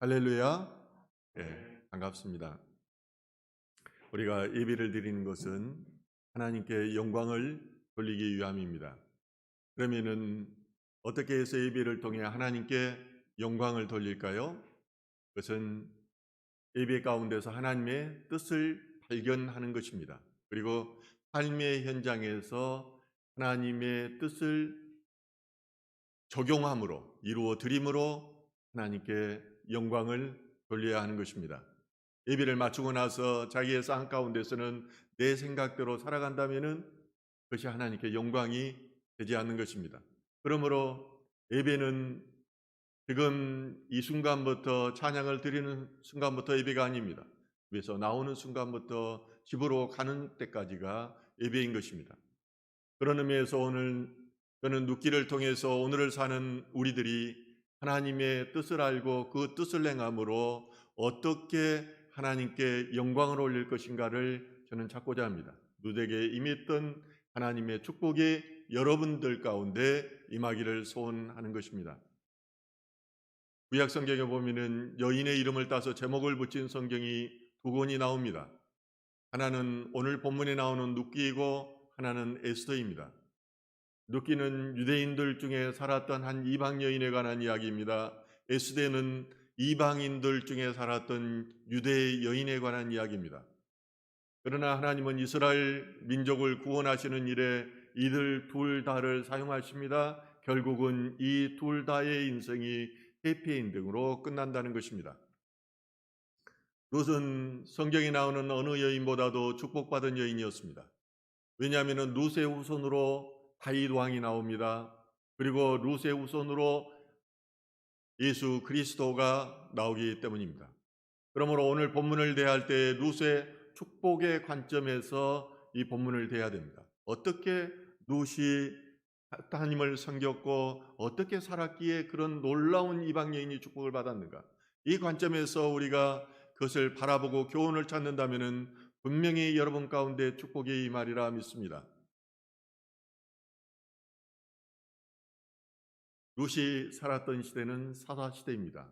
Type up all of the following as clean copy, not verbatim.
할렐루야. 반갑습니다. 우리가 예배를 드리는 것은 하나님께 영광을 돌리기 위함입니다. 그러면은 어떻게 해서 예배를 통해 하나님께 영광을 돌릴까요? 그것은 예배 가운데서 하나님의 뜻을 발견하는 것입니다. 그리고 삶의 현장에서 하나님의 뜻을 적용함으로 이루어 드림으로 하나님께 영광을 돌려야 하는 것입니다. 예배를 마치고 나서 자기의 삶 가운데서는 내 생각대로 살아간다면은 그것이 하나님께 영광이 되지 않는 것입니다. 그러므로 예배는 지금 이 순간부터 찬양을 드리는 순간부터 예배가 아닙니다. 집에서 나오는 순간부터 집으로 가는 때까지가 예배인 것입니다. 그런 의미에서 오늘 저는 눕기를 통해서 오늘을 사는 우리들이 하나님의 뜻을 알고 그 뜻을 행함으로 어떻게 하나님께 영광을 올릴 것인가를 저는 찾고자 합니다. 누에게 임했던 하나님의 축복이 여러분들 가운데 임하기를 소원하는 것입니다. 구약 성경에 보면은 여인의 이름을 따서 제목을 붙인 성경이 두 권이 나옵니다. 하나는 오늘 본문에 나오는 눕기이고 하나는 에스더입니다. 눕기는 유대인들 중에 살았던 한 이방 여인에 관한 이야기입니다. 에스더는 이방인들 중에 살았던 유대 여인에 관한 이야기입니다. 그러나 하나님은 이스라엘 민족을 구원하시는 일에 이들 둘 다를 사용하십니다. 결국은 이 둘 다의 인생이 해피엔딩으로 끝난다는 것입니다. 룻은 성경에 나오는 어느 여인보다도 축복받은 여인이었습니다. 왜냐하면 룻의 후손으로 다윗 왕이 나옵니다. 그리고 룻의 후손으로 예수 그리스도가 나오기 때문입니다. 그러므로 오늘 본문을 대할 때 룻의 축복의 관점에서 이 본문을 대해야 됩니다. 어떻게 룻이 하나님을 섬겼고 어떻게 살았기에 그런 놀라운 이방 여인이 축복을 받았는가? 이 관점에서 우리가 그것을 바라보고 교훈을 찾는다면 분명히 여러분 가운데 축복이 임하리라 믿습니다. 룻이 살았던 시대는 사사시대입니다.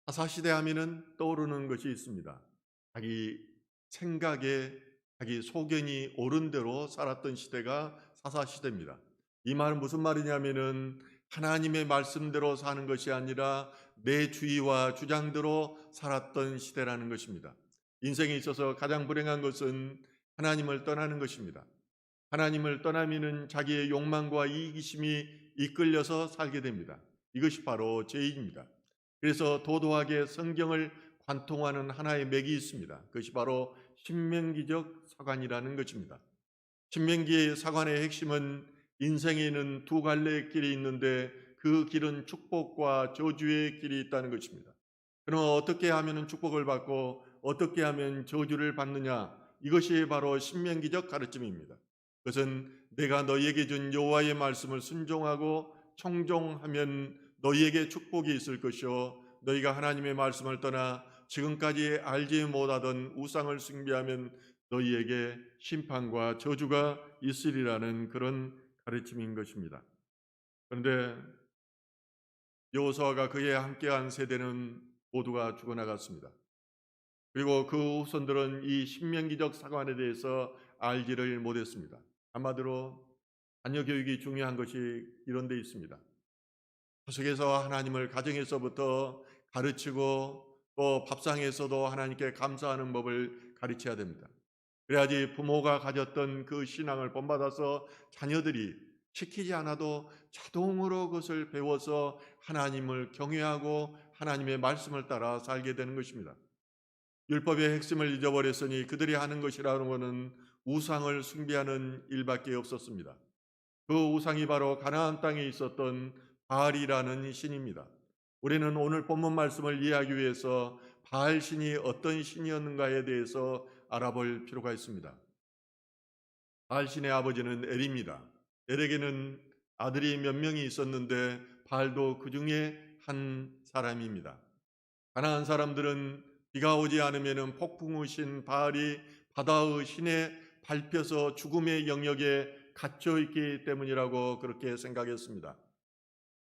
사사시대 하면은 떠오르는 것이 있습니다. 자기 생각에 자기 소견이 옳은 대로 살았던 시대가 사사시대입니다. 이 말은 무슨 말이냐면은 하나님의 말씀대로 사는 것이 아니라 내 주의와 주장대로 살았던 시대라는 것입니다. 인생에 있어서 가장 불행한 것은 하나님을 떠나는 것입니다. 하나님을 떠나면은 자기의 욕망과 이기심이 이끌려서 살게 됩니다. 이것이 바로 죄입니다. 그래서 도도하게 성경을 관통하는 하나의 맥이 있습니다. 그것이 바로 신명기적 사관이라는 것입니다. 신명기의 사관의 핵심은 인생에는 두 갈래의 길이 있는데 그 길은 축복과 저주의 길이 있다는 것입니다. 그럼 어떻게 하면 축복을 받고 어떻게 하면 저주를 받느냐? 이것이 바로 신명기적 가르침입니다. 그것은 내가 너희에게 준 여호와의 말씀을 순종하고 청종하면 너희에게 축복이 있을 것이요 너희가 하나님의 말씀을 떠나 지금까지 알지 못하던 우상을 숭배하면 너희에게 심판과 저주가 있으리라는 그런 가르침인 것입니다. 그런데 여호수아가 그에 함께한 세대는 모두가 죽어나갔습니다. 그리고 그 후손들은 이 신명기적 사관에 대해서 알지를 못했습니다. 한마디로 자녀 교육이 중요한 것이 이런 데 있습니다. 가정에서 하나님을 가정에서부터 가르치고 또 밥상에서도 하나님께 감사하는 법을 가르쳐야 됩니다. 그래야지 부모가 가졌던 그 신앙을 본받아서 자녀들이 시키지 않아도 자동으로 그것을 배워서 하나님을 경외하고 하나님의 말씀을 따라 살게 되는 것입니다. 율법의 핵심을 잊어버렸으니 그들이 하는 것이라는 것은 우상을 숭배하는 일밖에 없었습니다. 그 우상이 바로 가나안 땅에 있었던 바알이라는 신입니다. 우리는 오늘 본문 말씀을 이해하기 위해서 바알 신이 어떤 신이었는가에 대해서 알아볼 필요가 있습니다. 바알 신의 아버지는 엘입니다. 엘에게는 아들이 몇 명이 있었는데 바알도 그 중에 한 사람입니다. 가나안 사람들은 비가 오지 않으면 폭풍의 신 바알이 바다의 신에 밟혀서 죽음의 영역에 갇혀 있기 때문이라고 그렇게 생각했습니다.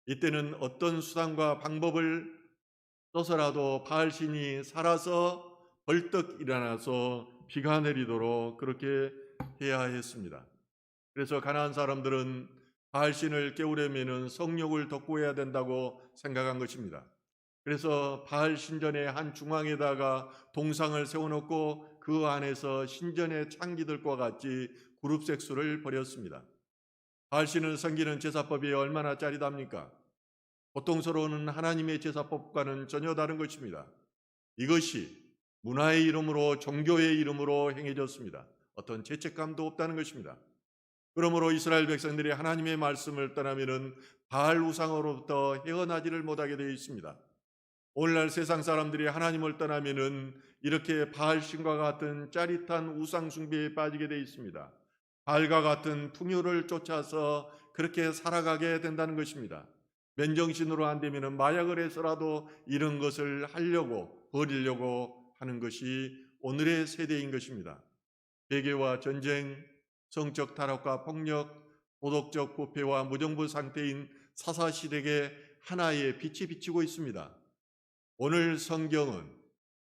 이때는 어떤 수단과 방법을 떠서라도 바알 신이 살아서 벌떡 일어나서 비가 내리도록 그렇게 해야 했습니다. 그래서 가나안 사람들은 바알 신을 깨우려면 성욕을 돋구어야 된다고 생각한 것입니다. 그래서 바알 신전의 한 중앙에다가 동상을 세워놓고 그 안에서 신전의 창기들과 같이 그룹 색수를 벌였습니다. 바알 신을 섬기는 제사법이 얼마나 짜릿합니까? 고통스러운 하나님의 제사법과는 전혀 다른 것입니다. 이것이 문화의 이름으로 종교의 이름으로 행해졌습니다. 어떤 죄책감도 없다는 것입니다. 그러므로 이스라엘 백성들이 하나님의 말씀을 떠나면은 바알 우상으로부터 헤어나지를 못하게 되어 있습니다. 오늘날 세상 사람들이 하나님을 떠나면은 이렇게 바알 신과 같은 짜릿한 우상 숭배에 빠지게 되어 있습니다. 바알과 같은 풍요를 쫓아서 그렇게 살아가게 된다는 것입니다. 맨정신으로 안 되면은 마약을 해서라도 이런 것을 하려고 버리려고 하는 것이 오늘의 세대인 것입니다. 배교와 전쟁, 성적 타락과 폭력, 도덕적 부패와 무정부 상태인 사사시대에 하나의 빛이 비치고 있습니다. 오늘 성경은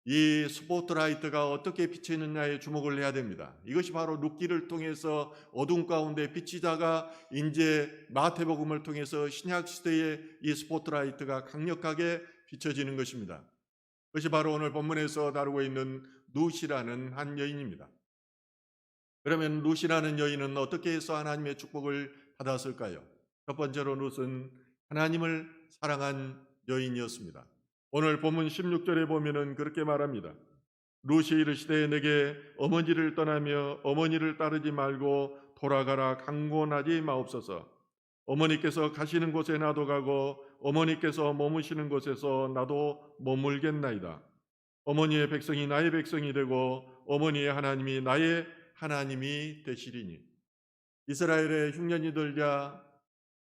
이 스포트라이트가 어떻게 비치느냐에 주목을 해야 됩니다. 이것이 바로 룻기를 통해서 어둠 가운데 비치다가 이제 마태복음을 통해서 신약 시대의 이 스포트라이트가 강력하게 비춰지는 것입니다. 그것이 바로 오늘 본문에서 다루고 있는 룻이라는 한 여인입니다. 그러면 룻이라는 여인은 어떻게 해서 하나님의 축복을 받았을까요? 첫 번째로 룻은 하나님을 사랑한 여인이었습니다. 오늘 본문 16절에 보면은 그렇게 말합니다. 룻이 이르시되 내게 어머니를 떠나며 어머니를 따르지 말고 돌아가라 강권하지 마옵소서. 어머니께서 가시는 곳에 나도 가고 어머니께서 머무시는 곳에서 나도 머물겠나이다. 어머니의 백성이 나의 백성이 되고 어머니의 하나님이 나의 하나님이 되시리니. 이스라엘의 흉년이 들자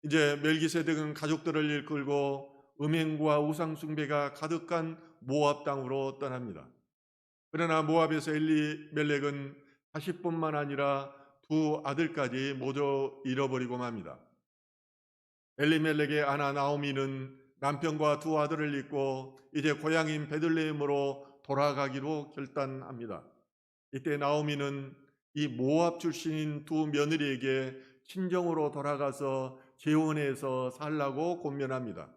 이제 멜기세덱은 가족들을 이끌고 음행과 우상 숭배가 가득한 모압 땅으로 떠납니다. 그러나 모압에서 엘리멜렉은 40뿐만 아니라 두 아들까지 모두 잃어버리고 맙니다. 엘리멜렉의 아내 나오미는 남편과 두 아들을 잃고 이제 고향인 베들레헴으로 돌아가기로 결단합니다. 이때 나오미는 이 모압 출신인 두 며느리에게 친정으로 돌아가서 재혼해서 살라고 권면합니다.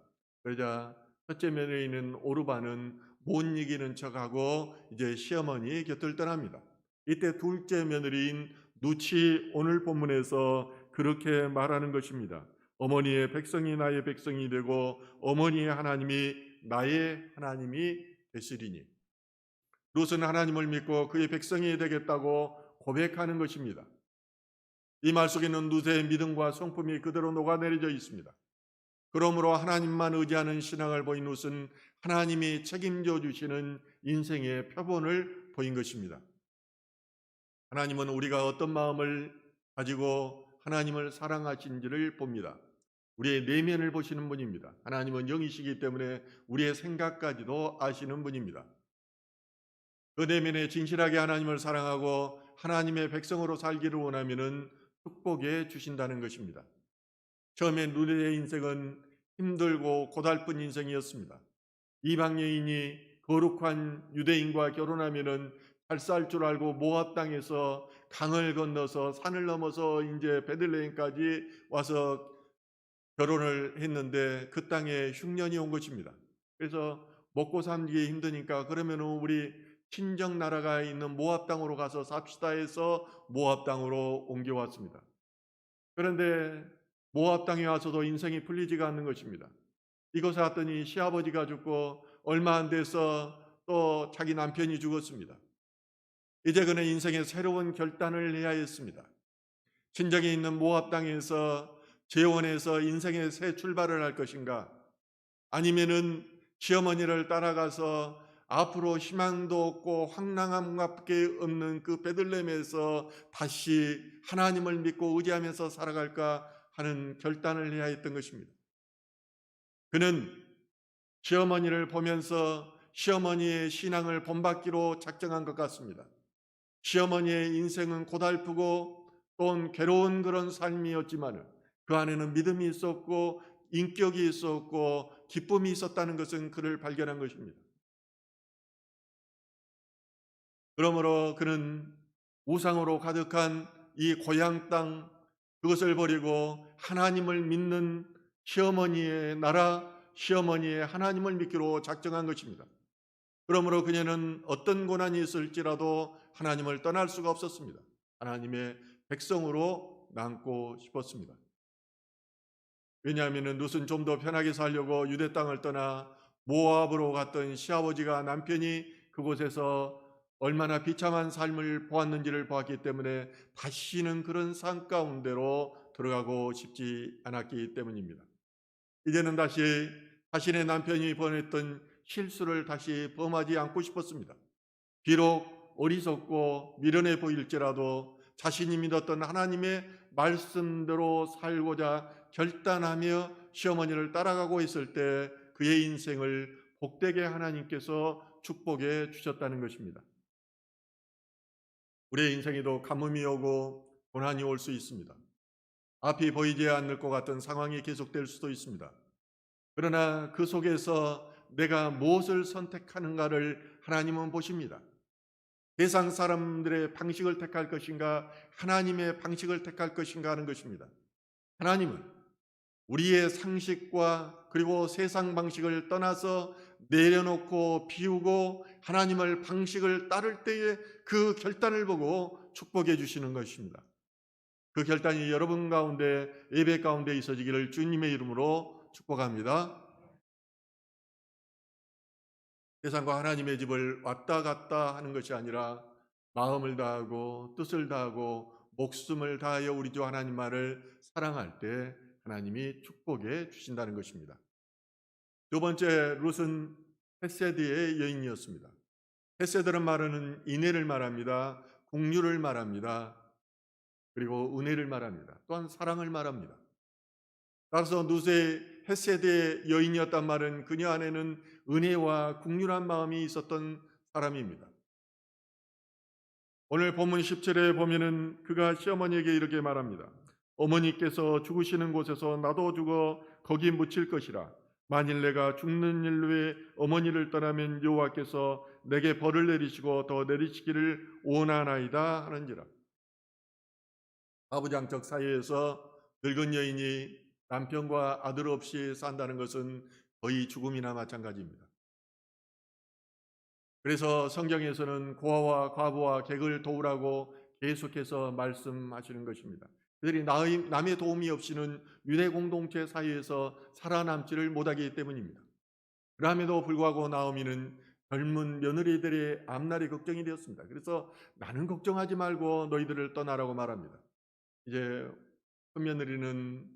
그러자 첫째 며느리인 오르바는 못 이기는 척하고 이제 시어머니 곁을 떠납니다. 이때 둘째 며느리인 룻이 오늘 본문에서 그렇게 말하는 것입니다. 어머니의 백성이 나의 백성이 되고 어머니의 하나님이 나의 하나님이 되시리니. 룻은 하나님을 믿고 그의 백성이 되겠다고 고백하는 것입니다. 이 말 속에는 룻의 믿음과 성품이 그대로 녹아내려져 있습니다. 그러므로 하나님만 의지하는 신앙을 보인 룻은 하나님이 책임져 주시는 인생의 표본을 보인 것입니다. 하나님은 우리가 어떤 마음을 가지고 하나님을 사랑하신지를 봅니다. 우리의 내면을 보시는 분입니다. 하나님은 영이시기 때문에 우리의 생각까지도 아시는 분입니다. 그 내면에 진실하게 하나님을 사랑하고 하나님의 백성으로 살기를 원하면은 축복해 주신다는 것입니다. 처음에 룻의 인생은 힘들고 고달픈 인생이었습니다. 이방 여인이 거룩한 유대인과 결혼하면은 잘 살 줄 알고 모압 땅에서 강을 건너서 산을 넘어서 이제 베들레헴까지 와서 결혼을 했는데 그 땅에 흉년이 온 것입니다. 그래서 먹고 살기 힘드니까 그러면은 우리 친정 나라가 있는 모압 땅으로 가서 삽시다 해서 모압 땅으로 옮겨왔습니다. 그런데 모압 땅에 와서도 인생이 풀리지가 않는 것입니다. 이곳에 왔더니 시아버지가 죽고 얼마 안 돼서 또 자기 남편이 죽었습니다. 이제 그는 인생의 새로운 결단을 해야 했습니다. 친정에 있는 모압 땅에서 재혼해서 인생의 새 출발을 할 것인가? 아니면은 시어머니를 따라가서 앞으로 희망도 없고 황량함밖에 없는 그 베들레헴에서 다시 하나님을 믿고 의지하면서 살아갈까 하는 결단을 해야 했던 것입니다. 그는 시어머니를 보면서 시어머니의 신앙을 본받기로 작정한 것 같습니다. 시어머니의 인생은 고달프고 또 괴로운 그런 삶이었지만 그 안에는 믿음이 있었고 인격이 있었고 기쁨이 있었다는 것은 그를 발견한 것입니다. 그러므로 그는 우상으로 가득한 이 고향 땅, 그것을 버리고 하나님을 믿는 시어머니의 나라, 시어머니의 하나님을 믿기로 작정한 것입니다. 그러므로 그녀는 어떤 고난이 있을지라도 하나님을 떠날 수가 없었습니다. 하나님의 백성으로 남고 싶었습니다. 왜냐하면 룻은 좀 더 편하게 살려고 유대 땅을 떠나 모압으로 갔던 시아버지가 남편이 그곳에서 얼마나 비참한 삶을 보았는지를 보았기 때문에 다시는 그런 삶 가운데로 들어가고 싶지 않았기 때문입니다. 이제는 다시 자신의 남편이 범했던 실수를 다시 범하지 않고 싶었습니다. 비록 어리석고 미련해 보일지라도 자신이 믿었던 하나님의 말씀대로 살고자 결단하며 시어머니를 따라가고 있을 때 그의 인생을 복되게 하나님께서 축복해 주셨다는 것입니다. 우리의 인생에도 가뭄이 오고 고난이 올 수 있습니다. 앞이 보이지 않을 것 같은 상황이 계속될 수도 있습니다. 그러나 그 속에서 내가 무엇을 선택하는가를 하나님은 보십니다. 세상 사람들의 방식을 택할 것인가, 하나님의 방식을 택할 것인가 하는 것입니다. 하나님은 우리의 상식과 그리고 세상 방식을 떠나서 내려놓고 비우고 하나님을 방식을 따를 때에 그 결단을 보고 축복해 주시는 것입니다. 그 결단이 여러분 가운데, 예배 가운데 있어지기를 주님의 이름으로 축복합니다. 세상과 하나님의 집을 왔다 갔다 하는 것이 아니라 마음을 다하고 뜻을 다하고 목숨을 다하여 우리 주 하나님만을 사랑할 때 하나님이 축복해 주신다는 것입니다. 두 번째, 룻은 헤세드의 여인이었습니다. 헤세드는 말하는 인애를 말합니다. 긍휼을 말합니다. 그리고 은혜를 말합니다. 또한 사랑을 말합니다. 따라서 룻의 헤세드의 여인이었단 말은 그녀 안에는 은혜와 긍휼한 마음이 있었던 사람입니다. 오늘 본문 10절에 보면은 그가 시어머니에게 이렇게 말합니다. 어머니께서 죽으시는 곳에서 나도 죽어 거기 묻힐 것이라. 만일 내가 죽는 일로에 어머니를 떠나면 여호와께서 내게 벌을 내리시고 더 내리시기를 원하나이다 하는지라. 아부장적 사회에서 늙은 여인이 남편과 아들 없이 산다는 것은 거의 죽음이나 마찬가지입니다. 그래서 성경에서는 고아와 과부와 객을 도우라고 계속해서 말씀하시는 것입니다. 그들이 남의 도움이 없이는 유대 공동체 사이에서 살아남지를 못하기 때문입니다. 그럼에도 불구하고 나오미는 젊은 며느리들의 앞날이 걱정이 되었습니다. 그래서 나는 걱정하지 말고 너희들을 떠나라고 말합니다. 이제 큰 며느리는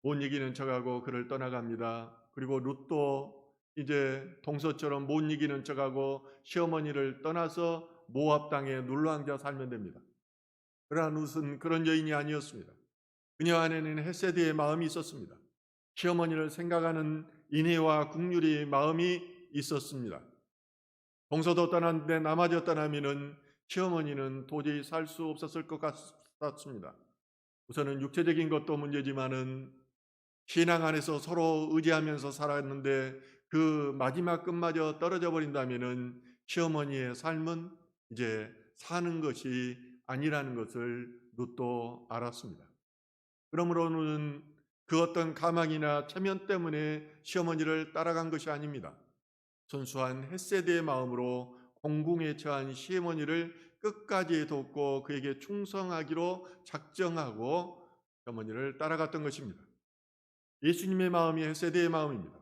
못 이기는 척하고 그를 떠나갑니다. 그리고 룻도 이제 동서처럼 못 이기는 척하고 시어머니를 떠나서 모압 땅에 눌러앉아 살면 됩니다. 그러나 룻은 그런 여인이 아니었습니다. 그녀 안에는 헤세드의 마음이 있었습니다. 시어머니를 생각하는 인애와 긍휼의 마음이 있었습니다. 동서도 떠났는데 남아졌던 하면은 시어머니는 도저히 살 수 없었을 것 같습니다. 우선은 육체적인 것도 문제지만은 신앙 안에서 서로 의지하면서 살았는데 그 마지막 끝마저 떨어져 버린다면은 시어머니의 삶은 이제 사는 것이 아니라는 것을 룻도 알았습니다. 그러므로는 그 어떤 가망이나 체면 때문에 시어머니를 따라간 것이 아닙니다. 순수한 헤세드의 마음으로 공궁에 처한 시어머니를 끝까지 돕고 그에게 충성하기로 작정하고 시어머니를 따라갔던 것입니다. 예수님의 마음이 헤세드의 마음입니다.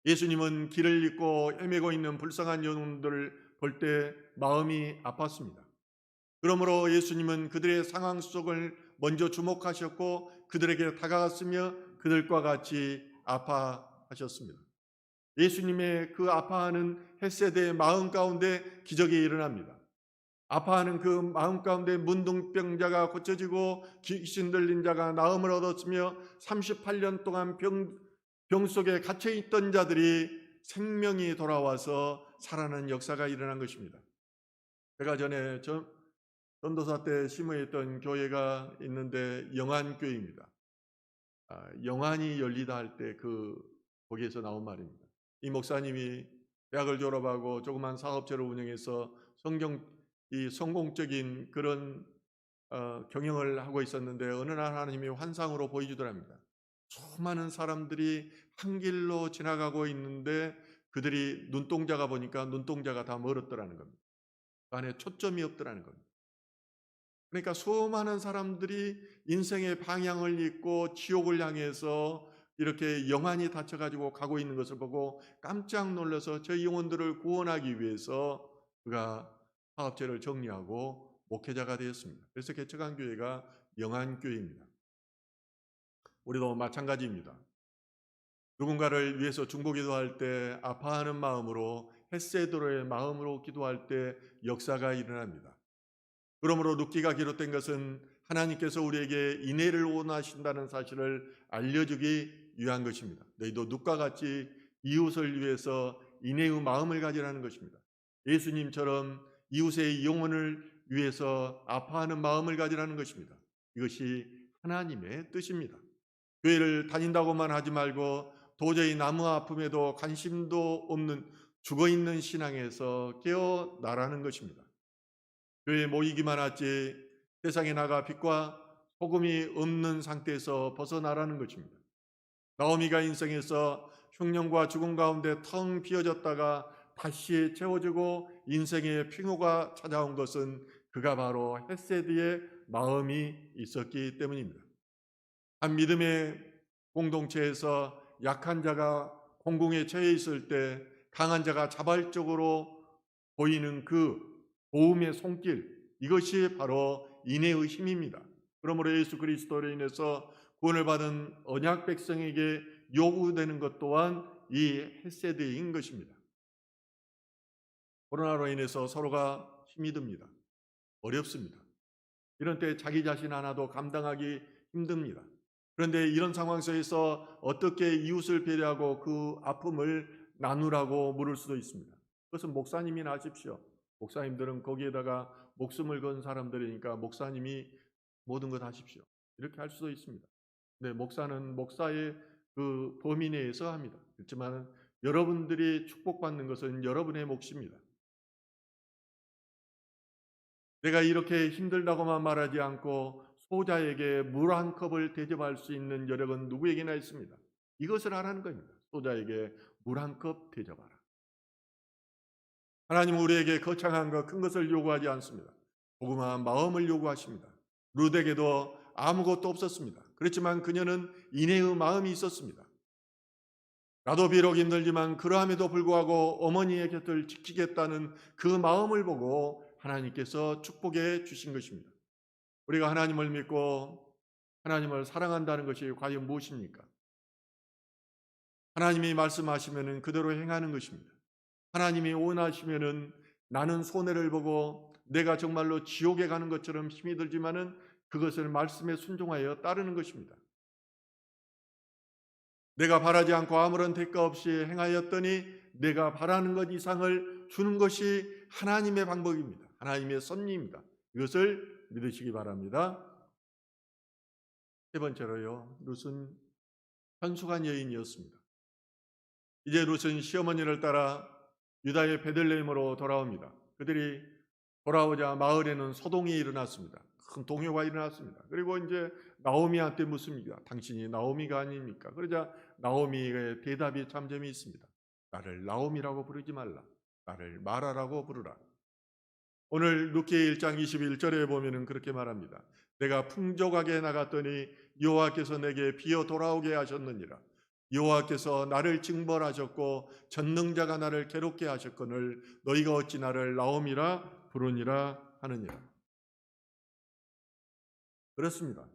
예수님은 길을 잃고 헤매고 있는 불쌍한 영혼들을 볼 때 마음이 아팠습니다. 그러므로 예수님은 그들의 상황 속을 먼저 주목하셨고 그들에게 다가갔으며 그들과 같이 아파하셨습니다. 예수님의 그 아파하는 헤세드의 마음 가운데 기적이 일어납니다. 아파하는 그 마음 가운데 문둥병자가 고쳐지고 귀신 들린 자가 나음을 얻었으며 38년 동안 병 속에 갇혀 있던 자들이 생명이 돌아와서 살아나는 역사가 일어난 것입니다. 제가 전에 전도사 때 심어있던 교회가 있는데 영안교회입니다. 영안이 열리다 할 때 그 거기에서 나온 말입니다. 이 목사님이 대학을 졸업하고 조그만 사업체를 운영해서 이 성공적인 그런 경영을 하고 있었는데 어느 날 하나님이 환상으로 보여주더랍니다. 수많은 사람들이 한 길로 지나가고 있는데 그들이 눈동자가 보니까 눈동자가 다 멀었더라는 겁니다. 그 안에 초점이 없더라는 겁니다. 그러니까 수많은 사람들이 인생의 방향을 잃고 지옥을 향해서 이렇게 영안이 닫혀가지고 가고 있는 것을 보고 깜짝 놀라서 저 영혼들을 구원하기 위해서 그가 사업체를 정리하고 목회자가 되었습니다. 그래서 개척한 교회가 영안교회입니다. 우리도 마찬가지입니다. 누군가를 위해서 중보기도할 때 아파하는 마음으로 헤세드로의 마음으로 기도할 때 역사가 일어납니다. 그러므로 룻기가 기록된 것은 하나님께서 우리에게 인애를 원하신다는 사실을 알려주기 위한 것입니다. 너희도 룻과 같이 이웃을 위해서 인애의 마음을 가지라는 것입니다. 예수님처럼 이웃의 영혼을 위해서 아파하는 마음을 가지라는 것입니다. 이것이 하나님의 뜻입니다. 교회를 다닌다고만 하지 말고 도저히 남의 아픔에도 관심도 없는 죽어있는 신앙에서 깨어나라는 것입니다. 교회에 모이기만 하지 세상에 나가 빛과 소금이 없는 상태에서 벗어나라는 것입니다. 나오미가 인생에서 흉년과 죽음 가운데 텅 비어졌다가 다시 채워지고 인생의 핑호가 찾아온 것은 그가 바로 헤세드의 마음이 있었기 때문입니다. 한 믿음의 공동체에서 약한 자가 공공에 처해 있을 때 강한 자가 자발적으로 보이는 그 도움의 손길, 이것이 바로 인애의 힘입니다. 그러므로 예수 그리스도로 인해서 구원을 받은 언약 백성에게 요구되는 것 또한 이 헤세드인 것입니다. 코로나로 인해서 서로가 힘이 듭니다. 어렵습니다. 이런 때 자기 자신 하나도 감당하기 힘듭니다. 그런데 이런 상황 속에서 어떻게 이웃을 배려하고 그 아픔을 나누라고 물을 수도 있습니다. 그것은 목사님이나 하십시오. 목사님들은 거기에다가 목숨을 건 사람들이니까 목사님이 모든 것 하십시오. 이렇게 할 수도 있습니다. 근데 목사는 목사의 그 범위 내에서 합니다. 그렇지만 여러분들이 축복받는 것은 여러분의 몫입니다. 내가 이렇게 힘들다고만 말하지 않고 소자에게 물 한 컵을 대접할 수 있는 여력은 누구에게나 있습니다. 이것을 하라는 겁니다. 소자에게 물 한 컵 대접하라. 하나님은 우리에게 거창한 것, 큰 것을 요구하지 않습니다. 조그마한 마음을 요구하십니다. 룻에게도 아무것도 없었습니다. 그렇지만 그녀는 인애의 마음이 있었습니다. 나도 비록 힘들지만 그러함에도 불구하고 어머니의 곁을 지키겠다는 그 마음을 보고 하나님께서 축복해 주신 것입니다. 우리가 하나님을 믿고 하나님을 사랑한다는 것이 과연 무엇입니까? 하나님이 말씀하시면 그대로 행하는 것입니다. 하나님이 원하시면 나는 손해를 보고 내가 정말로 지옥에 가는 것처럼 힘이 들지만은 그것을 말씀에 순종하여 따르는 것입니다. 내가 바라지 않고 아무런 대가 없이 행하였더니 내가 바라는 것 이상을 주는 것이 하나님의 방법입니다. 하나님의 섭리입니다. 이것을 믿으시기 바랍니다. 세 번째로요, 룻은 현숙한 여인이었습니다. 이제 룻은 시어머니를 따라 유다의 베들레헴으로 돌아옵니다. 그들이 돌아오자 마을에는 소동이 일어났습니다. 큰 동요가 일어났습니다. 그리고 이제 나오미한테 묻습니다. 당신이 나오미가 아닙니까? 그러자 나오미의 대답이 참 재미있습니다. 나를 나오미라고 부르지 말라. 나를 마라라고 부르라. 오늘 룻기 1장 21절에 보면은 그렇게 말합니다. 내가 풍족하게 나갔더니 여호와께서 내게 비어 돌아오게 하셨느니라. 여호와께서 나를 징벌하셨고 전능자가 나를 괴롭게 하셨거늘 너희가 어찌 나를 나오미라 부르니라 하느니라. 그렇습니다.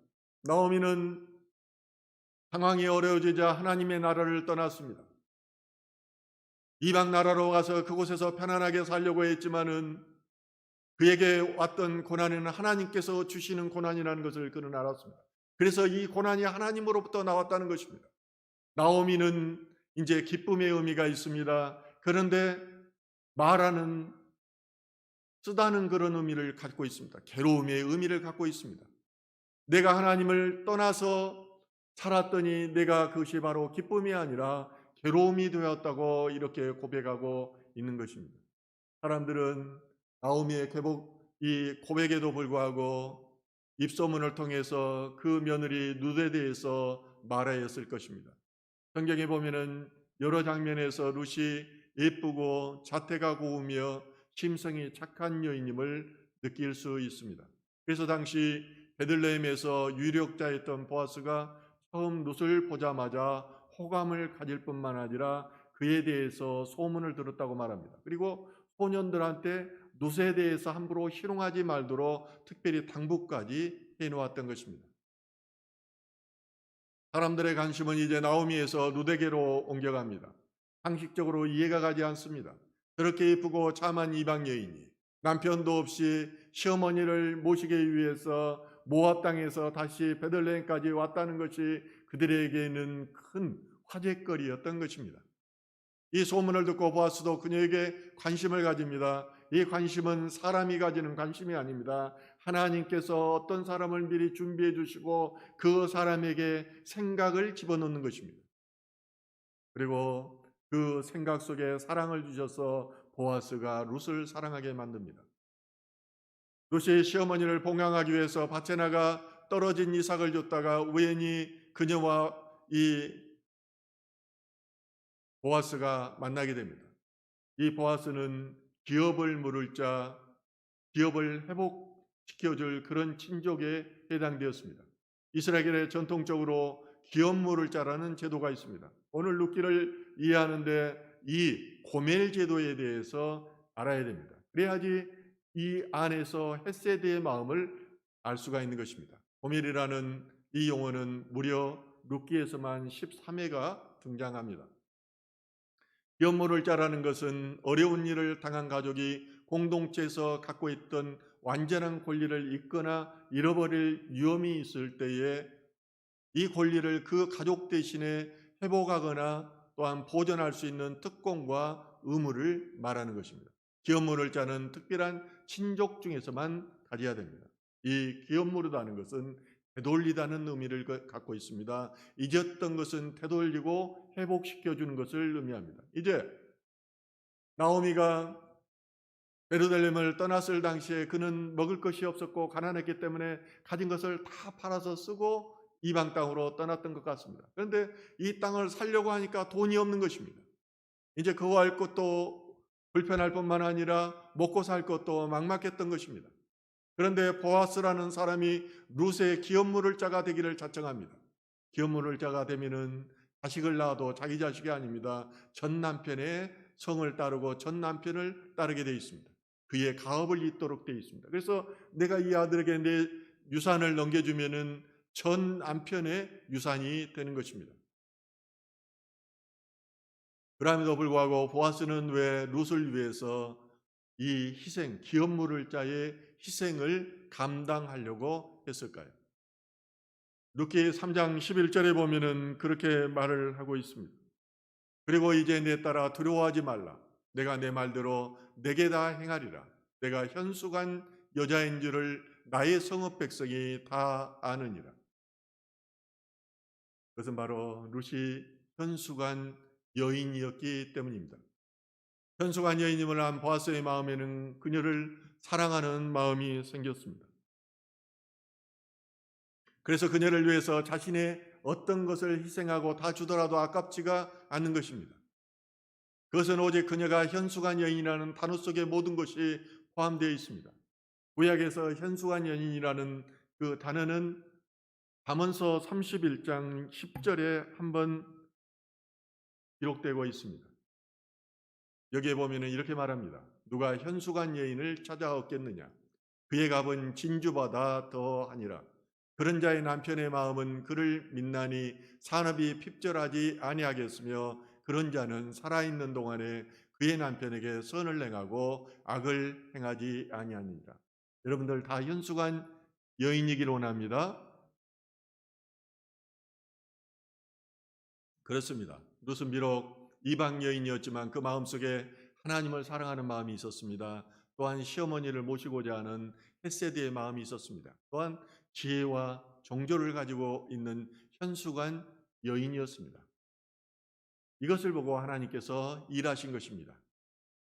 나오미는 상황이 어려워지자 하나님의 나라를 떠났습니다. 이방 나라로 가서 그곳에서 편안하게 살려고 했지만은 그에게 왔던 고난은 하나님께서 주시는 고난이라는 것을 그는 알았습니다. 그래서 이 고난이 하나님으로부터 나왔다는 것입니다. 나오미는 이제 기쁨의 의미가 있습니다. 그런데 마라는 쓰다는 그런 의미를 갖고 있습니다. 괴로움의 의미를 갖고 있습니다. 내가 하나님을 떠나서 살았더니 내가 그것이 바로 기쁨이 아니라 괴로움이 되었다고 이렇게 고백하고 있는 것입니다. 사람들은 나오미의 이 고백에도 불구하고 입소문을 통해서 그 며느리 룻에 대해서 말하였을 것입니다. 성경에 보면은 여러 장면에서 룻이 예쁘고 자태가 고우며 심성이 착한 여인임을 느낄 수 있습니다. 그래서 당시 베들레헴에서 유력자였던 보아스가 처음 룻을 보자마자 호감을 가질 뿐만 아니라 그에 대해서 소문을 들었다고 말합니다. 그리고 소년들한테 룻에 대해서 함부로 희롱하지 말도록 특별히 당부까지 해놓았던 것입니다. 사람들의 관심은 이제 나오미에서 룻에게로 옮겨갑니다. 상식적으로 이해가 가지 않습니다. 저렇게 예쁘고 참한 이방 여인이 남편도 없이 시어머니를 모시기 위해서 모압 땅에서 다시 베들레헴까지 왔다는 것이 그들에게는 큰 화제거리였던 것입니다. 이 소문을 듣고 보아스도 그녀에게 관심을 가집니다. 이 관심은 사람이 가지는 관심이 아닙니다. 하나님께서 어떤 사람을 미리 준비해 주시고 그 사람에게 생각을 집어넣는 것입니다. 그리고 그 생각 속에 사랑을 주셔서 보아스가 룻을 사랑하게 만듭니다. 룻이 시어머니를 봉양하기 위해서 밭에 나가 떨어진 이삭을 줬다가 우연히 그녀와 이 보아스가 만나게 됩니다. 이 보아스는 기업을 물을 자, 기업을 회복시켜줄 그런 친족에 해당되었습니다. 이스라엘에 전통적으로 기업 물을 자라는 제도가 있습니다. 오늘 룻기를 이해하는데 이 고멜 제도에 대해서 알아야 됩니다. 그래야지 이 안에서 헤세드의 마음을 알 수가 있는 것입니다. 고멜이라는 이 용어는 무려 룻기에서만 13회가 등장합니다. 기업물을 자라는 것은 어려운 일을 당한 가족이 공동체에서 갖고 있던 완전한 권리를 잃거나 잃어버릴 위험이 있을 때에 이 권리를 그 가족 대신에 회복하거나 또한 보존할 수 있는 특권과 의무를 말하는 것입니다. 기업물을 짜는 특별한 친족 중에서만 가져야 됩니다. 이 기업물이라는 것은 되돌리다는 의미를 갖고 있습니다. 잊었던 것은 되돌리고 회복시켜주는 것을 의미합니다. 이제 나오미가 베르델렘을 떠났을 당시에 그는 먹을 것이 없었고 가난했기 때문에 가진 것을 다 팔아서 쓰고 이방 땅으로 떠났던 것 같습니다. 그런데 이 땅을 살려고 하니까 돈이 없는 것입니다. 이제 그거할 것도 불편할 뿐만 아니라 먹고 살 것도 막막했던 것입니다. 그런데 보아스라는 사람이 룻의 기업물을 자가 되기를 자청합니다. 기업물을 자가 되면은 자식을 낳아도 자기 자식이 아닙니다. 전 남편의 성을 따르고 전 남편을 따르게 되어 있습니다. 그의 가업을 잇도록 되어 있습니다. 그래서 내가 이 아들에게 내 유산을 넘겨주면은 전 남편의 유산이 되는 것입니다. 그럼에도 불구하고 보아스는 왜 룻을 위해서 이 희생, 기업물을 자의 희생을 감당하려고 했을까요? 룻기 3장 11절에 보면은 그렇게 말을 하고 있습니다. 그리고 이제 내 딸아 두려워하지 말라. 내가 내 말대로 내게 다 행하리라. 내가 현숙한 여자인 줄을 나의 성읍 백성이 다 아느니라. 그것은 바로 룻이 현숙한 여인이었기 때문입니다. 현숙한 여인임을 안 보아스의 마음에는 그녀를 사랑하는 마음이 생겼습니다. 그래서 그녀를 위해서 자신의 어떤 것을 희생하고 다 주더라도 아깝지가 않는 것입니다. 그것은 오직 그녀가 현숙한 여인이라는 단어 속에 모든 것이 포함되어 있습니다. 구약에서 현숙한 여인이라는 그 단어는 잠언서 31장 10절에 한번 기록되고 있습니다. 여기에 보면은 이렇게 말합니다. 누가 현숙한 여인을 찾아 얻겠느냐? 그의 값은 진주보다 더하니라. 그런 자의 남편의 마음은 그를 믿나니 산업이 핍절하지 아니하겠으며 그런 자는 살아있는 동안에 그의 남편에게 선을 행하고 악을 행하지 아니하니라. 여러분들 다 현숙한 여인이길 원합니다. 그렇습니다. 룻은 비록 이방 여인이었지만 그 마음속에 하나님을 사랑하는 마음이 있었습니다. 또한 시어머니를 모시고자 하는 헤세드의 마음이 있었습니다. 또한 지혜와 정조를 가지고 있는 현숙한 여인이었습니다. 이것을 보고 하나님께서 일하신 것입니다.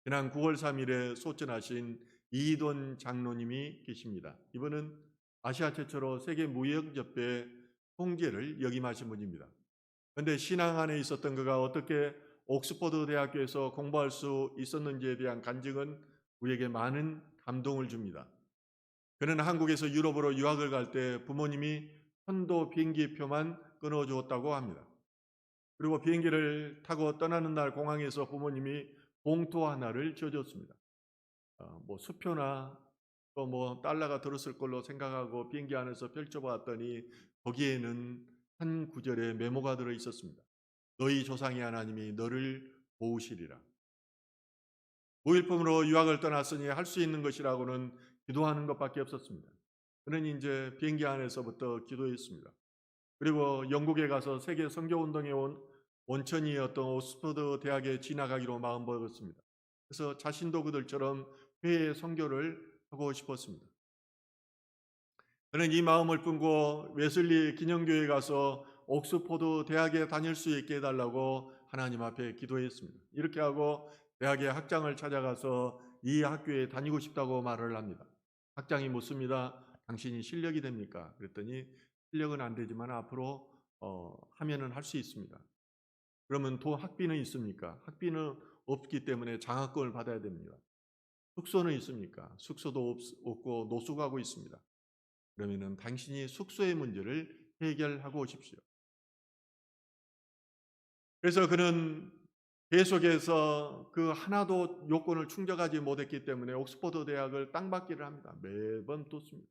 지난 9월 3일에 소천하신 이돈 장로님이 계십니다. 이분은 아시아 최초로 세계 무역협회 총재를 역임하신 분입니다. 그런데 신앙 안에 있었던 그가 어떻게 옥스퍼드 대학교에서 공부할 수 있었는지에 대한 간증은 우리에게 많은 감동을 줍니다. 그는 한국에서 유럽으로 유학을 갈 때 부모님이 편도 비행기표만 끊어주었다고 합니다. 그리고 비행기를 타고 떠나는 날 공항에서 부모님이 봉투 하나를 쥐어줬습니다. 수표나 또 달러가 들었을 걸로 생각하고 비행기 안에서 펼쳐보았더니 거기에는 한 구절의 메모가 들어 있었습니다. 너희 조상의 하나님이 너를 도우시리라. 무일품으로 유학을 떠났으니 할 수 있는 것이라고는 기도하는 것밖에 없었습니다. 그는 이제 비행기 안에서부터 기도했습니다. 그리고 영국에 가서 세계 선교운동의 원천이었던 옥스퍼드 대학에 진학하기로 마음먹었습니다. 그래서 자신도 그들처럼 회의 선교를 하고 싶었습니다. 그는 이 마음을 품고 웨슬리 기념교회에 가서 옥스퍼드 대학에 다닐 수 있게 해달라고 하나님 앞에 기도했습니다. 이렇게 하고 대학의 학장을 찾아가서 이 학교에 다니고 싶다고 말을 합니다. 학장이 묻습니다. 당신이 실력이 됩니까? 그랬더니 실력은 안 되지만 앞으로 하면은 할 수 있습니다. 그러면 학비는 있습니까? 학비는 없기 때문에 장학금을 받아야 됩니다. 숙소는 있습니까? 숙소도 없고 노숙하고 있습니다. 그러면은 당신이 숙소의 문제를 해결하고 오십시오. 그래서 그는 계속해서 그 하나도 요건을 충족하지 못했기 때문에 옥스퍼드 대학을 땅받기를 합니다. 매번 뚫습니다.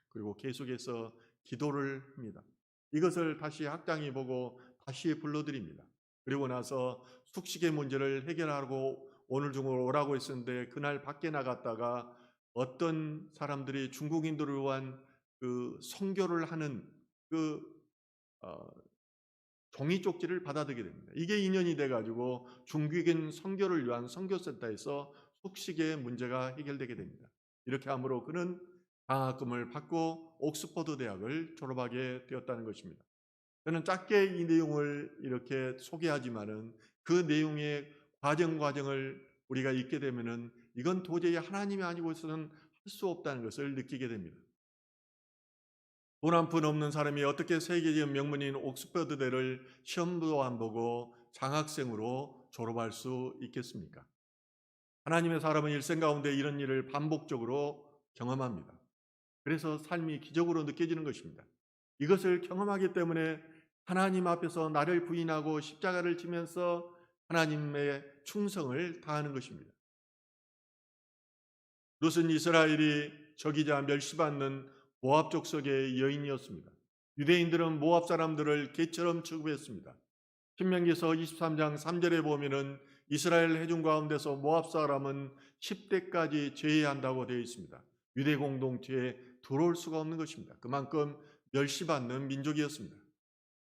그리고 계속해서 기도를 합니다. 이것을 다시 학장이 보고 다시 불러드립니다. 그리고 나서 숙식의 문제를 해결하고 오늘 중으로 오라고 했었는데 그날 밖에 나갔다가 어떤 사람들이 중국인들을 위한 그 선교를 하는 그 종이 쪽지를 받아들이게 됩니다. 이게 인연이 돼가지고 중국인 선교를 위한 선교센터에서 숙식의 문제가 해결되게 됩니다. 이렇게 함으로 그는 장학금을 받고 옥스퍼드 대학을 졸업하게 되었다는 것입니다. 저는 짧게 이 내용을 이렇게 소개하지만은 그 내용의 과정을 우리가 읽게 되면은 이건 도저히 하나님이 아니고서는 할 수 없다는 것을 느끼게 됩니다. 돈 한 푼 없는 사람이 어떻게 세계적 명문인 옥스퍼드대를 시험도 안 보고 장학생으로 졸업할 수 있겠습니까? 하나님의 사람은 일생 가운데 이런 일을 반복적으로 경험합니다. 그래서 삶이 기적으로 느껴지는 것입니다. 이것을 경험하기 때문에 하나님 앞에서 나를 부인하고 십자가를 지면서 하나님의 충성을 다하는 것입니다. 룻은 이스라엘이 적이자 멸시받는 모압 족속의 여인이었습니다. 유대인들은 모압 사람들을 개처럼 취급했습니다. 신명기서 23장 3절에 보면은 이스라엘 회중 가운데서 모압 사람은 10대까지 제외한다고 되어 있습니다. 유대 공동체에 들어올 수가 없는 것입니다. 그만큼 멸시받는 민족이었습니다.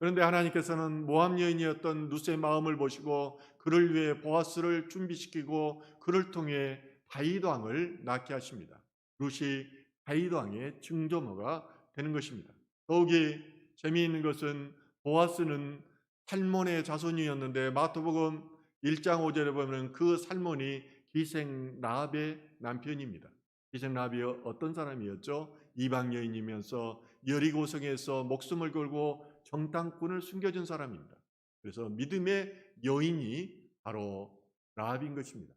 그런데 하나님께서는 모압 여인이었던 룻의 마음을 보시고 그를 위해 보아스를 준비시키고 그를 통해 다윗 왕을 낳게 하십니다. 룻이 다윗 왕의 증조모가 되는 것입니다. 더욱이 재미있는 것은 보아스는 살몬의 자손이었는데 마태복음 1장 5절에 보면 그 살몬이 기생 라합의 남편입니다. 기생 라합이 어떤 사람이었죠? 이방 여인이면서 여리고성에서 목숨을 걸고 정탐꾼을 숨겨준 사람입니다. 그래서 믿음의 여인이 바로 라합인 것입니다.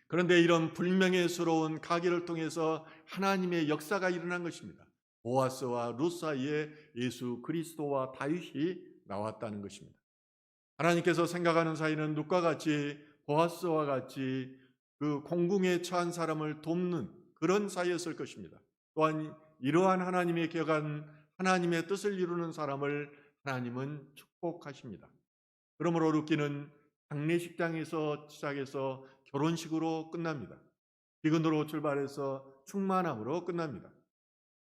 그런데 이런 불명예스러운 가계를 통해서 하나님의 역사가 일어난 것입니다. 보아스와 룻 사이에 예수 그리스도와 다윗이 나왔다는 것입니다. 하나님께서 생각하는 사이는 룻과 같이 보아스와 같이 그 공궁에 처한 사람을 돕는 그런 사이였을 것입니다. 또한 이러한 하나님의 계획한 하나님의 뜻을 이루는 사람을 하나님은 축복하십니다. 그러므로 룻기는 장례식장에서 시작해서 결혼식으로 끝납니다. 기근으로 출발해서 충만함으로 끝납니다.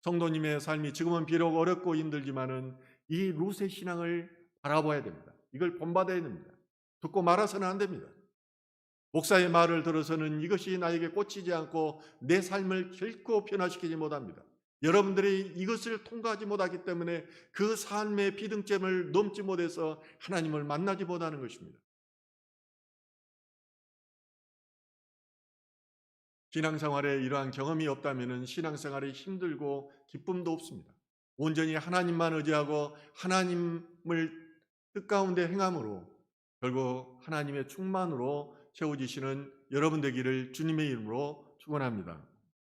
성도님의 삶이 지금은 비록 어렵고 힘들지만은 이 룻의 신앙을 바라봐야 됩니다. 이걸 본받아야 됩니다. 듣고 말아서는 안 됩니다. 목사의 말을 들어서는 이것이 나에게 꽂히지 않고 내 삶을 결코 변화시키지 못합니다. 여러분들이 이것을 통과하지 못하기 때문에 그 삶의 비등점을 넘지 못해서 하나님을 만나지 못하는 것입니다. 신앙생활에 이러한 경험이 없다면 신앙생활이 힘들고 기쁨도 없습니다. 온전히 하나님만 의지하고 하나님을 뜻 가운데 행함으로 결국 하나님의 충만으로 채워지시는 여러분 되기를 주님의 이름으로 축원합니다.